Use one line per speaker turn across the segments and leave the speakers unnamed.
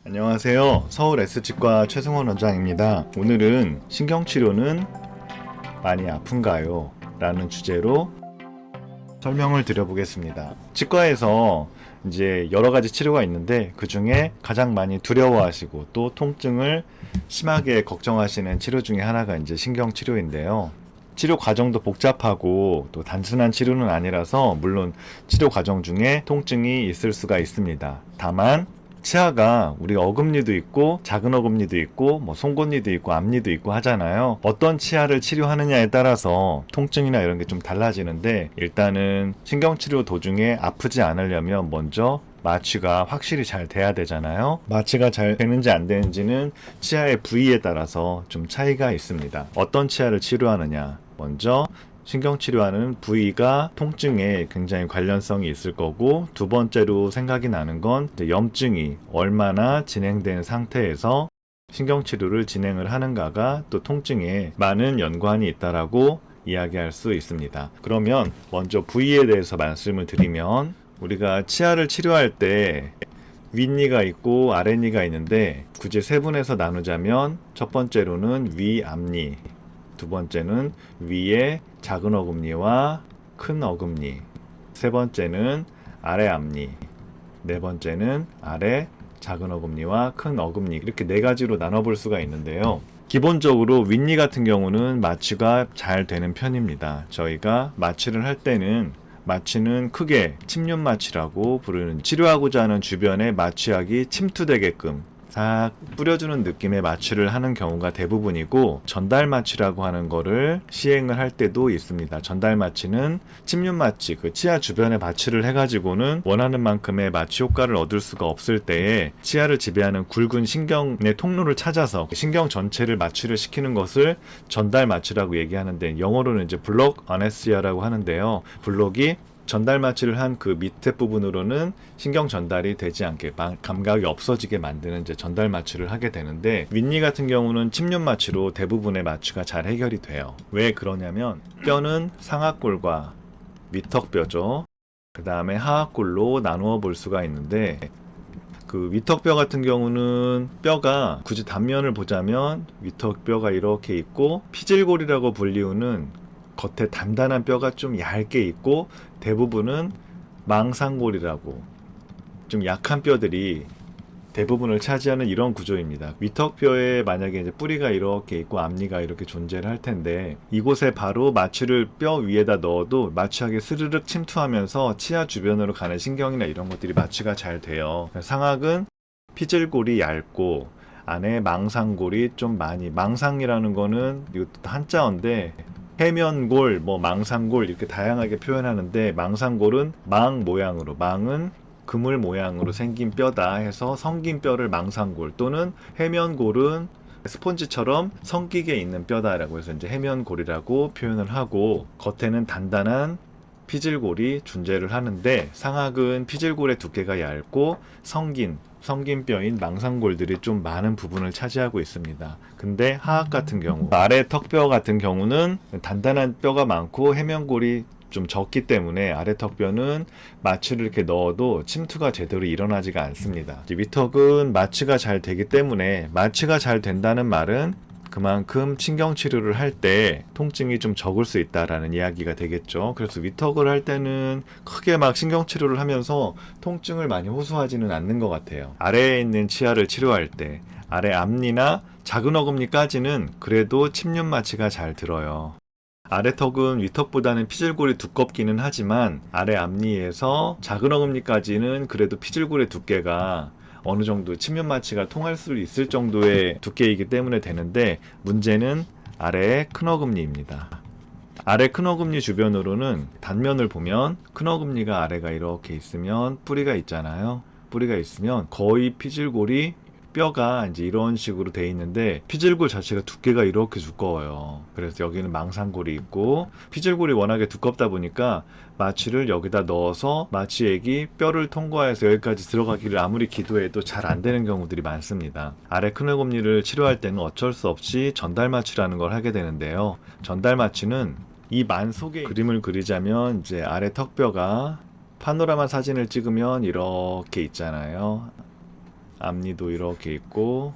안녕하세요. 서울 S치과 최승원 원장입니다. 오늘은 신경치료는 많이 아픈가요? 라는 주제로 설명을 드려보겠습니다. 치과에서 이제 여러 가지 치료가 있는데 그 중에 가장 많이 두려워하시고 또 통증을 심하게 걱정하시는 치료 중에 하나가 이제 신경치료인데요. 치료 과정도 복잡하고 또 단순한 치료는 아니라서 물론 치료 과정 중에 통증이 있을 수가 있습니다. 다만 치아가 우리 어금니도 있고 작은 어금니도 있고 뭐 송곳니도 있고 앞니도 있고 하잖아요. 어떤 치아를 치료하느냐에 따라서 통증이나 이런 게 좀 달라지는데 일단은 신경치료 도중에 아프지 않으려면 먼저 마취가 확실히 잘 돼야 되잖아요. 마취가 잘 되는지 안 되는지는 치아의 부위에 따라서 좀 차이가 있습니다. 어떤 치아를 치료하느냐, 먼저 신경치료하는 부위가 통증에 굉장히 관련성이 있을 거고, 두 번째로 생각이 나는 건 염증이 얼마나 진행된 상태에서 신경치료를 진행을 하는가가 또 통증에 많은 연관이 있다라고 이야기할 수 있습니다. 그러면 먼저 부위에 대해서 말씀을 드리면, 우리가 치아를 치료할 때 윗니가 있고 아랫니가 있는데 굳이 세분해서 나누자면 첫 번째로는 위 앞니, 두 번째는 위에 작은 어금니와 큰 어금니, 세 번째는 아래 앞니, 네 번째는 아래 작은 어금니와 큰 어금니, 이렇게 네 가지로 나눠볼 수가 있는데요. 기본적으로 윗니 같은 경우는 마취가 잘 되는 편입니다. 저희가 마취를 할 때는 마취는 크게 침륜 마취라고 부르는, 치료하고자 하는 주변에 마취약이 침투되게끔 싹 뿌려주는 느낌의 마취를 하는 경우가 대부분이고, 전달 마취라고 하는 거를 시행을 할 때도 있습니다. 전달 마취는 침륜 마취, 그 치아 주변에 마취를 해가지고는 원하는 만큼의 마취 효과를 얻을 수가 없을 때에 치아를 지배하는 굵은 신경의 통로를 찾아서 신경 전체를 마취를 시키는 것을 전달 마취라고 얘기하는데, 영어로는 이제 블록 아네스티아라고 하는데요. 블록이 전달 마취를 한 그 밑에 부분으로는 신경 전달이 되지 않게, 감각이 없어지게 만드는 이제 전달 마취를 하게 되는데, 윗니 같은 경우는 침륜 마취로 대부분의 마취가 잘 해결이 돼요. 왜 그러냐면 뼈는 상악골과 위턱뼈죠. 그 다음에 하악골로 나누어 볼 수가 있는데, 그 위턱뼈 같은 경우는 뼈가 굳이 단면을 보자면 위턱뼈가 이렇게 있고, 피질골이라고 불리우는 겉에 단단한 뼈가 좀 얇게 있고, 대부분은 망상골이라고 좀 약한 뼈들이 대부분을 차지하는 이런 구조입니다. 위턱뼈에 만약에 이제 뿌리가 이렇게 있고 앞니가 이렇게 존재를 할 텐데, 이곳에 바로 마취를 뼈 위에다 넣어도 마취하게 스르륵 침투하면서 치아 주변으로 가는 신경이나 이런 것들이 마취가 잘 돼요. 상악은 피질골이 얇고 안에 망상골이 좀 많이, 망상이라는 거는 이것도 한자어인데 해면골, 뭐 망상골 이렇게 다양하게 표현하는데, 망상골은 망 모양으로, 망은 그물 모양으로 생긴 뼈다 해서 성긴 뼈를 망상골, 또는 해면골은 스폰지처럼 성기게 있는 뼈다라고 해서 이제 해면골이라고 표현을 하고, 겉에는 단단한 피질골이 존재를 하는데, 상악은 피질골의 두께가 얇고 성긴 뼈인 망상골들이 좀 많은 부분을 차지하고 있습니다. 근데 하악 같은 경우, 아래 턱뼈 같은 경우는 단단한 뼈가 많고 해면골이 좀 적기 때문에 아래 턱뼈는 마취를 이렇게 넣어도 침투가 제대로 일어나지가 않습니다. 위턱은 마취가 잘 되기 때문에, 마취가 잘 된다는 말은 그만큼 신경치료를 할 때 통증이 좀 적을 수 있다라는 이야기가 되겠죠. 그래서 위턱을 할 때는 크게 막 신경치료를 하면서 통증을 많이 호소하지는 않는 것 같아요. 아래에 있는 치아를 치료할 때 아래 앞니나 작은 어금니까지는 그래도 침륜 마취가 잘 들어요. 아래턱은 위턱보다는 피질골이 두껍기는 하지만 아래 앞니에서 작은 어금니까지는 그래도 피질골의 두께가 어느 정도 침륜 마취가 통할 수 있을 정도의 두께이기 때문에 되는데, 문제는 아래의 큰 어금니입니다. 아래 큰 어금니 주변으로는 단면을 보면 큰 어금니가 아래가 이렇게 있으면 뿌리가 있잖아요. 뿌리가 있으면 거의 피질골이, 뼈가 이제 이런 식으로 돼 있는데 피질골 자체가 두께가 이렇게 두꺼워요. 그래서 여기는 망상골이 있고, 피질골이 워낙에 두껍다 보니까 마취를 여기다 넣어서 마취액이 뼈를 통과해서 여기까지 들어가기를 아무리 기도해도 잘 안 되는 경우들이 많습니다. 아래 큰 어금니를 치료할 때는 어쩔 수 없이 전달 마취라는 걸 하게 되는데요. 전달 마취는 이 만 속에 그림을 그리자면, 이제 아래 턱뼈가 파노라마 사진을 찍으면 이렇게 있잖아요. 앞니도 이렇게 있고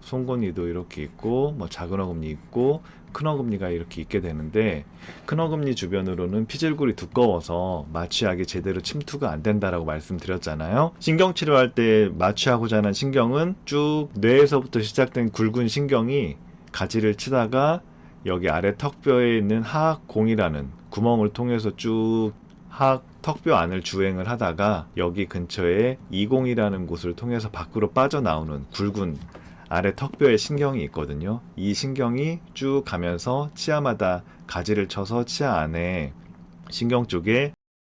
송곳니도 이렇게 있고 뭐 작은 어금니 있고 큰 어금니가 이렇게 있게 되는데, 큰 어금니 주변으로는 피질골이 두꺼워서 마취약이 제대로 침투가 안 된다라고 말씀드렸잖아요. 신경치료할 때 마취하고자 하는 신경은 쭉 뇌에서부터 시작된 굵은 신경이 가지를 치다가 여기 아래 턱뼈에 있는 하악공이라는 구멍을 통해서 쭉 하악 턱뼈 안을 주행을 하다가 여기 근처에 이공이라는 곳을 통해서 밖으로 빠져나오는 굵은 아래 턱뼈에 신경이 있거든요. 이 신경이 쭉 가면서 치아마다 가지를 쳐서 치아 안에 신경 쪽에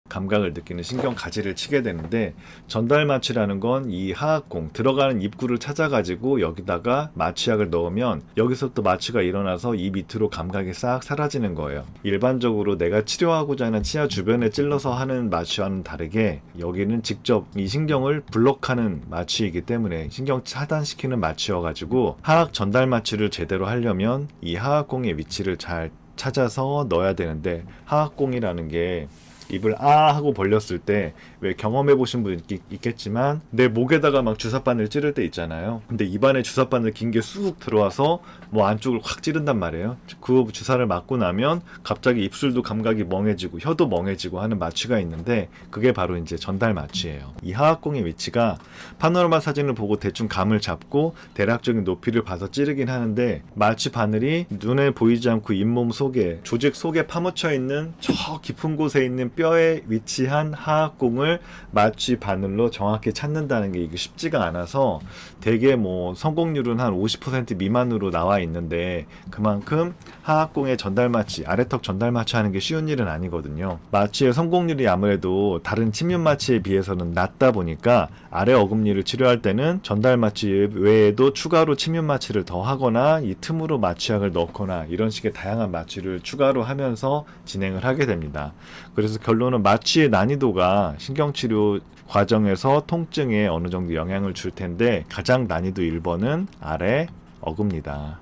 감각을 느끼는 신경 가지를 치게 되는데, 전달 마취라는 건 이 하악공 들어가는 입구를 찾아가지고 여기다가 마취약을 넣으면 여기서 또 마취가 일어나서 이 밑으로 감각이 싹 사라지는 거예요. 일반적으로 내가 치료하고자 하는 치아 주변에 찔러서 하는 마취와는 다르게 여기는 직접 이 신경을 블록하는 마취이기 때문에 신경 차단시키는 마취여가지고 하악 전달 마취를 제대로 하려면 이 하악공의 위치를 잘 찾아서 넣어야 되는데, 하악공이라는 게 입을 아 하고 벌렸을 때 왜 경험해 보신 분 있겠지만 내 목에다가 막 주사바늘 찌를 때 있잖아요. 근데 입안에 주사바늘 긴 게 쑥 들어와서 뭐 안쪽을 확 찌른단 말이에요. 그 주사를 맞고 나면 갑자기 입술도 감각이 멍해지고 혀도 멍해지고 하는 마취가 있는데, 그게 바로 이제 전달 마취예요. 이 하악공의 위치가 파노라마 사진을 보고 대충 감을 잡고 대략적인 높이를 봐서 찌르긴 하는데, 마취 바늘이 눈에 보이지 않고 잇몸 속에 조직 속에 파묻혀 있는 저 깊은 곳에 있는 뼈에 위치한 하악공을 마취 바늘로 정확히 찾는다는 게 이게 쉽지가 않아서 되게 뭐 성공률은 한 50% 미만으로 나와 있는데, 그만큼 하악공의 전달 마취, 아래턱 전달 마취 하는 게 쉬운 일은 아니거든요. 마취의 성공률이 아무래도 다른 침륜 마취에 비해서는 낮다 보니까 아래 어금니를 치료할 때는 전달 마취 외에도 추가로 침륜 마취를 더 하거나 이 틈으로 마취약을 넣거나 이런 식의 다양한 마취를 추가로 하면서 진행을 하게 됩니다. 그래서 결론은 마취의 난이도가 신경치료 과정에서 통증에 어느 정도 영향을 줄 텐데, 가장 난이도 1번은 아래 어금니다.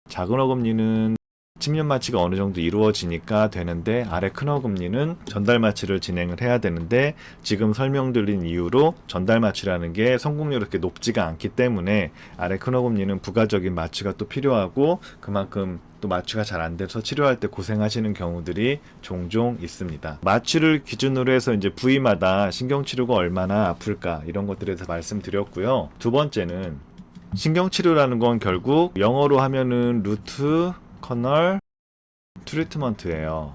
작은 어금니는 침륜 마취가 어느 정도 이루어지니까 되는데, 아래 큰 어금니는 전달 마취를 진행을 해야 되는데, 지금 설명드린 이유로 전달 마취라는 게 성공률이 그렇게 높지가 않기 때문에 아래 큰 어금니는 부가적인 마취가 또 필요하고, 그만큼 또 마취가 잘 안 돼서 치료할 때 고생하시는 경우들이 종종 있습니다. 마취를 기준으로 해서 이제 부위마다 신경치료가 얼마나 아플까 이런 것들에 대해서 말씀드렸고요. 두 번째는 신경치료라는 건 결국 영어로 하면은 루트 커널 트리트먼트예요.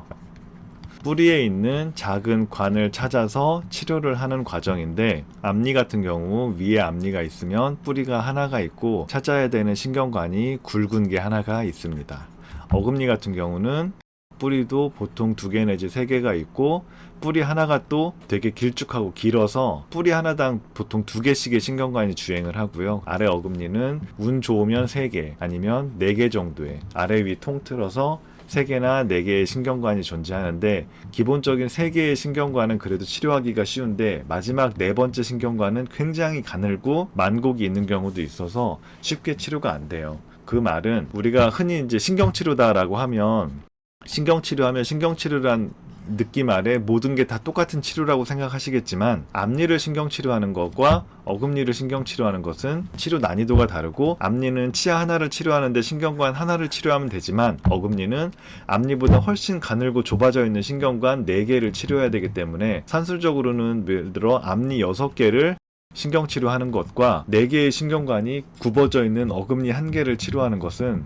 뿌리에 있는 작은 관을 찾아서 치료를 하는 과정인데, 앞니 같은 경우 위에 앞니가 있으면 뿌리가 하나가 있고 찾아야 되는 신경관이 굵은 게 하나가 있습니다. 어금니 같은 경우는 뿌리도 보통 2개 내지 3개가 있고, 뿌리 하나가 또 되게 길쭉하고 길어서 뿌리 하나당 보통 2개씩의 신경관이 주행을 하고요. 아래 어금니는 운 좋으면 3개 아니면 4개 정도의 아래 위 통틀어서 3개나 4개의 신경관이 존재하는데, 기본적인 3개의 신경관은 그래도 치료하기가 쉬운데 마지막 4번째 신경관은 굉장히 가늘고 만곡이 있는 경우도 있어서 쉽게 치료가 안 돼요. 그 말은 우리가 흔히 이제 신경치료다라고 하면 신경치료란 느낌 아래 모든 게 다 똑같은 치료라고 생각하시겠지만, 앞니를 신경치료하는 것과 어금니를 신경치료하는 것은 치료 난이도가 다르고, 앞니는 치아 하나를 치료하는데 신경관 하나를 치료하면 되지만, 어금니는 앞니보다 훨씬 가늘고 좁아져 있는 신경관 4개를 치료해야 되기 때문에, 산술적으로는 예를 들어 앞니 6개를 신경치료하는 것과 4개의 신경관이 굽어져 있는 어금니 1개를 치료하는 것은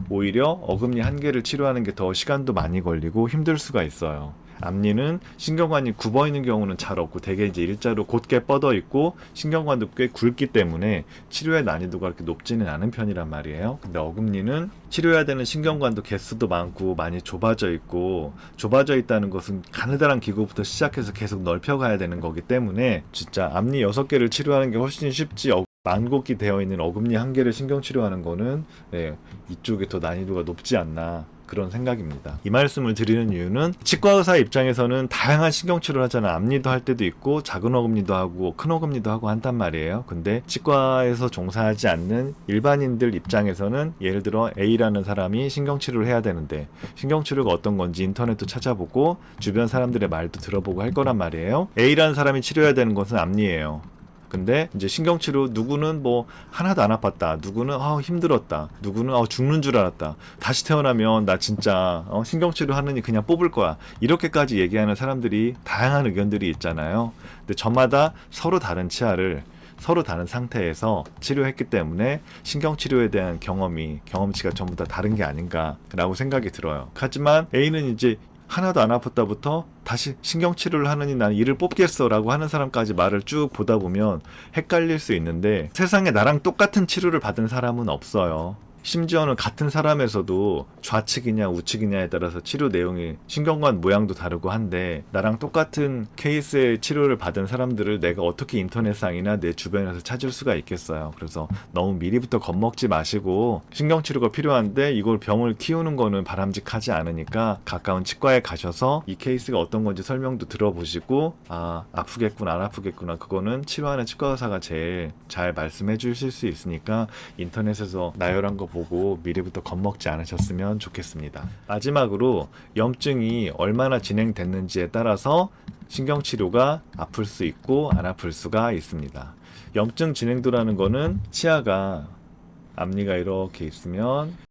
오히려 어금니 1개를 치료하는 게 더 시간도 많이 걸리고 힘들 수가 있어요. 앞니는 신경관이 굽어 있는 경우는 잘 없고 되게 이제 일자로 곧게 뻗어 있고 신경관도 꽤 굵기 때문에 치료의 난이도가 그렇게 높지는 않은 편이란 말이에요. 근데 어금니는 치료해야 되는 신경관도 개수도 많고 많이 좁아져 있고, 좁아져 있다는 것은 가느다란 기구부터 시작해서 계속 넓혀가야 되는 거기 때문에 진짜 앞니 6개를 치료하는 게 훨씬 쉽지, 만곡이 되어 있는 어금니 1개를 신경치료하는 거는 이쪽이 더 난이도가 높지 않나, 그런 생각입니다. 이 말씀을 드리는 이유는 치과의사 입장에서는 다양한 신경치료를 하잖아. 앞니도 할 때도 있고 작은 어금니도 하고 큰 어금니도 하고 한단 말이에요. 근데 치과에서 종사하지 않는 일반인들 입장에서는 예를 들어 A라는 사람이 신경치료를 해야 되는데, 신경치료가 어떤 건지 인터넷도 찾아보고 주변 사람들의 말도 들어보고 할 거란 말이에요. A라는 사람이 치료해야 되는 것은 앞니예요. 근데 이제 신경치료 누구는 뭐 하나도 안 아팠다, 누구는 힘들었다, 누구는 죽는 줄 알았다, 다시 태어나면 나 진짜 신경치료 하느니 그냥 뽑을 거야, 이렇게까지 얘기하는 사람들이 다양한 의견들이 있잖아요. 근데 저마다 서로 다른 치아를 서로 다른 상태에서 치료했기 때문에 신경치료에 대한 경험치가 전부 다 다른 게 아닌가라고 생각이 들어요. 하지만 A는 이제 하나도 안 아팠다부터 다시 신경치료를 하느니 나는 이를 뽑겠어 라고 하는 사람까지 말을 쭉 보다 보면 헷갈릴 수 있는데, 세상에 나랑 똑같은 치료를 받은 사람은 없어요. 심지어는 같은 사람에서도 좌측이냐 우측이냐에 따라서 치료 내용이, 신경관 모양도 다르고 한데, 나랑 똑같은 케이스의 치료를 받은 사람들을 내가 어떻게 인터넷상이나 내 주변에서 찾을 수가 있겠어요. 그래서 너무 미리부터 겁먹지 마시고, 신경치료가 필요한데 이걸 병을 키우는 거는 바람직하지 않으니까 가까운 치과에 가셔서 이 케이스가 어떤 건지 설명도 들어보시고, 아프겠구나 안 아프겠구나, 그거는 치료하는 치과 의사가 제일 잘 말씀해 주실 수 있으니까 인터넷에서 나열한 거 보고 미리부터 겁먹지 않으셨으면 좋겠습니다. 마지막으로 염증이 얼마나 진행됐는지에 따라서 신경치료가 아플 수 있고 안 아플 수가 있습니다. 염증 진행도라는 거는 치아가, 앞니가 이렇게 있으면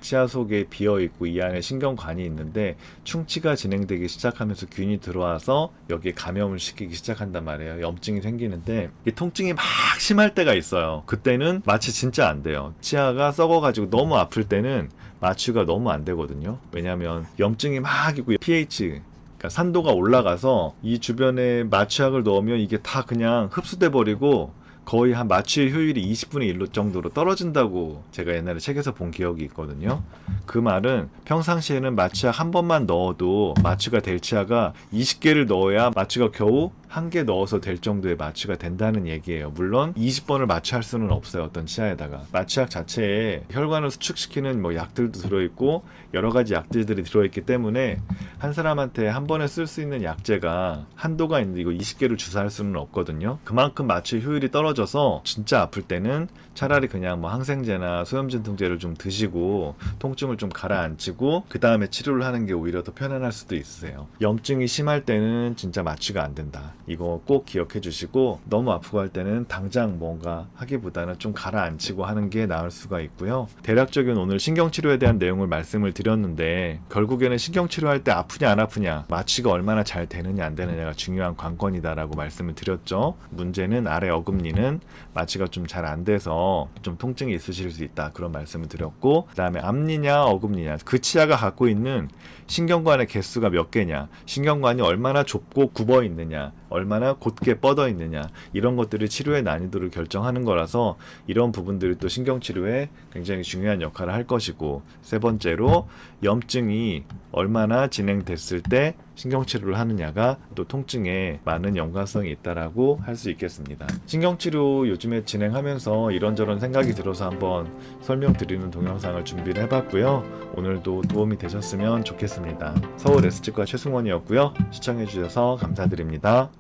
치아 속에 비어있고 이 안에 신경관이 있는데, 충치가 진행되기 시작하면서 균이 들어와서 여기에 감염을 시키기 시작한단 말이에요. 염증이 생기는데 이 통증이 막 심할 때가 있어요. 그때는 마취 진짜 안 돼요. 치아가 썩어가지고 너무 아플 때는 마취가 너무 안 되거든요. 왜냐하면 염증이 막 있고 pH, 그러니까 산도가 올라가서 이 주변에 마취약을 넣으면 이게 다 그냥 흡수돼 버리고 거의 한 마취의 효율이 20분의 1 정도로 떨어진다고 제가 옛날에 책에서 본 기억이 있거든요. 그 말은 평상시에는 마취약 한 번만 넣어도 마취가 될 치아가 20개를 넣어야 마취가 겨우 1개 넣어서 될 정도의 마취가 된다는 얘기예요. 물론 20번을 마취할 수는 없어요. 어떤 치아에다가. 마취약 자체에 혈관을 수축시키는 뭐 약들도 들어있고 여러 가지 약들이 들어있기 때문에 한 사람한테 한 번에 쓸 수 있는 약제가 한도가 있는데 이거 20개를 주사할 수는 없거든요. 그만큼 마취 효율이 떨어져서 진짜 아플 때는 차라리 그냥 뭐 항생제나 소염진통제를 좀 드시고 통증을 좀 가라앉히고 그 다음에 치료를 하는 게 오히려 더 편안할 수도 있으세요. 염증이 심할 때는 진짜 마취가 안 된다. 이거 꼭 기억해 주시고, 너무 아프고 할 때는 당장 뭔가 하기보다는 좀 가라앉히고 하는 게 나을 수가 있고요. 대략적인 오늘 신경치료에 대한 내용을 말씀을 드렸는데, 결국에는 신경치료할 때 아프냐 안 아프냐, 마취가 얼마나 잘 되느냐 안 되느냐가 중요한 관건이다라고 말씀을 드렸죠. 문제는 아래 어금니는 마취가 좀 잘 안 돼서 좀 통증이 있으실 수 있다, 그런 말씀을 드렸고, 그 다음에 앞니냐 어금니냐, 그 치아가 갖고 있는 신경관의 개수가 몇 개냐, 신경관이 얼마나 좁고 굽어 있느냐, 얼마나 곧게 뻗어 있느냐, 이런 것들이 치료의 난이도를 결정하는 거라서 이런 부분들이 또 신경치료에 굉장히 중요한 역할을 할 것이고, 세 번째로 염증이 얼마나 진행됐을 때 신경치료를 하느냐가 또 통증에 많은 연관성이 있다라고 할 수 있겠습니다. 신경치료 요즘에 진행하면서 이런저런 생각이 들어서 한번 설명드리는 동영상을 준비를 해봤고요. 오늘도 도움이 되셨으면 좋겠습니다. 서울 S치과 최승원이었고요. 시청해주셔서 감사드립니다.